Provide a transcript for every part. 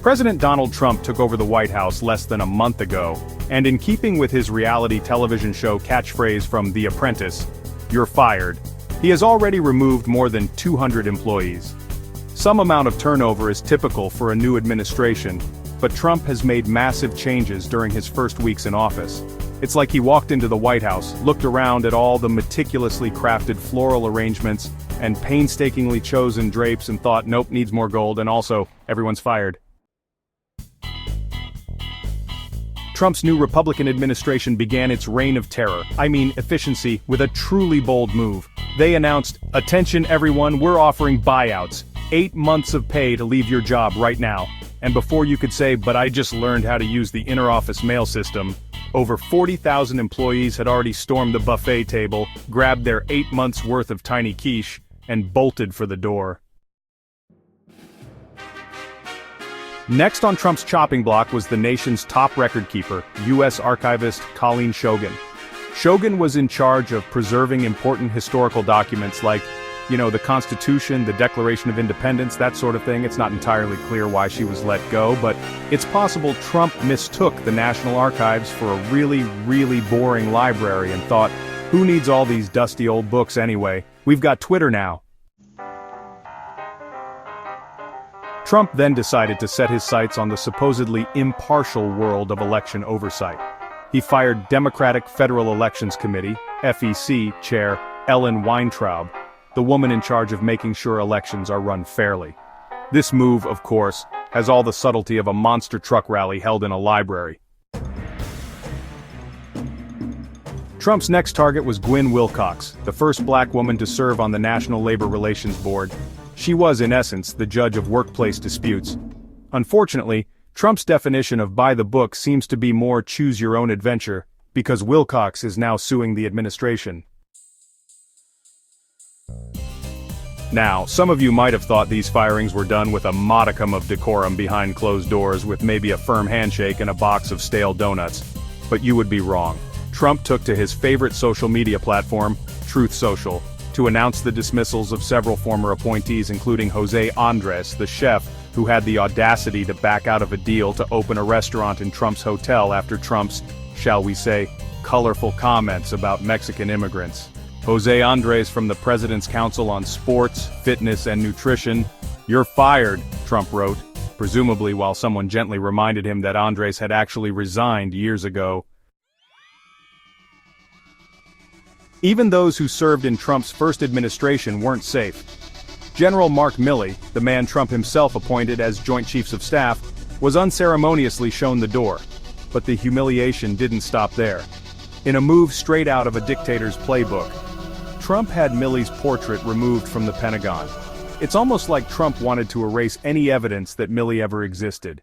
President Donald Trump took over the White House less than a month ago, and in keeping with his reality television show catchphrase from The Apprentice, "You're fired," he has already removed more than 200 employees. Some amount of turnover is typical for a new administration, but Trump has made massive changes during his first weeks in office. It's like he walked into the White House, looked around at all the meticulously crafted floral arrangements and painstakingly chosen drapes and thought, nope, needs more gold, and also, everyone's fired. Trump's new Republican administration began its reign of terror, efficiency, with a truly bold move. They announced, "Attention everyone, we're offering buyouts. 8 months of pay to leave your job right now." And before you could say, "But I just learned how to use the inter-office mail system," over 40,000 employees had already stormed the buffet table, grabbed their 8 months' worth of tiny quiche, and bolted for the door. Next on Trump's chopping block was the nation's top record keeper, U.S. archivist Colleen Shogan. Shogan was in charge of preserving important historical documents like, the Constitution, the Declaration of Independence, that sort of thing. It's not entirely clear why she was let go, but it's possible Trump mistook the National Archives for a really, really boring library and thought, who needs all these dusty old books anyway? We've got Twitter now. Trump then decided to set his sights on the supposedly impartial world of election oversight. He fired Democratic Federal Elections Committee, FEC, Chair Ellen Weintraub, the woman in charge of making sure elections are run fairly. This move, of course, has all the subtlety of a monster truck rally held in a library. Trump's next target was Gwynne Wilcox, the first black woman to serve on the National Labor Relations Board. She was, in essence, the judge of workplace disputes. Unfortunately, Trump's definition of by the book seems to be more choose your own adventure, because Wilcox is now suing the administration. Now, some of you might have thought these firings were done with a modicum of decorum behind closed doors with maybe a firm handshake and a box of stale donuts. But you would be wrong. Trump took to his favorite social media platform, Truth Social, to announce the dismissals of several former appointees including Jose Andres, the chef, who had the audacity to back out of a deal to open a restaurant in Trump's hotel after Trump's, shall we say, colorful comments about Mexican immigrants. Jose Andres from the President's Council on Sports, Fitness and Nutrition. "You're fired," Trump wrote, presumably while someone gently reminded him that Andres had actually resigned years ago. Even those who served in Trump's first administration weren't safe. General Mark Milley, the man Trump himself appointed as Joint Chiefs of Staff, was unceremoniously shown the door. But the humiliation didn't stop there. In a move straight out of a dictator's playbook, Trump had Milley's portrait removed from the Pentagon. It's almost like Trump wanted to erase any evidence that Milley ever existed.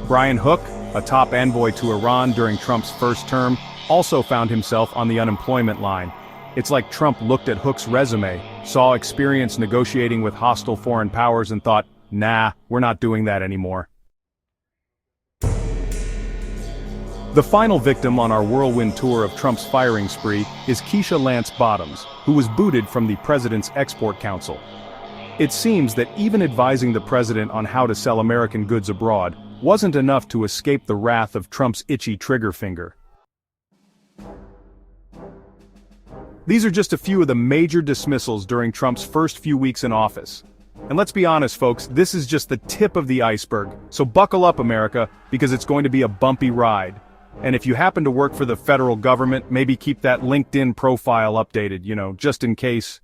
Brian Hook, a top envoy to Iran during Trump's first term, also found himself on the unemployment line. It's like Trump looked at Hook's resume, saw experience negotiating with hostile foreign powers and thought, nah, we're not doing that anymore. The final victim on our whirlwind tour of Trump's firing spree is Keisha Lance Bottoms, who was booted from the President's Export Council. It seems that even advising the president on how to sell American goods abroad wasn't enough to escape the wrath of Trump's itchy trigger finger. These are just a few of the major dismissals during Trump's first few weeks in office. And let's be honest, folks, this is just the tip of the iceberg, so buckle up, America, because it's going to be a bumpy ride. And if you happen to work for the federal government, maybe keep that LinkedIn profile updated, just in case.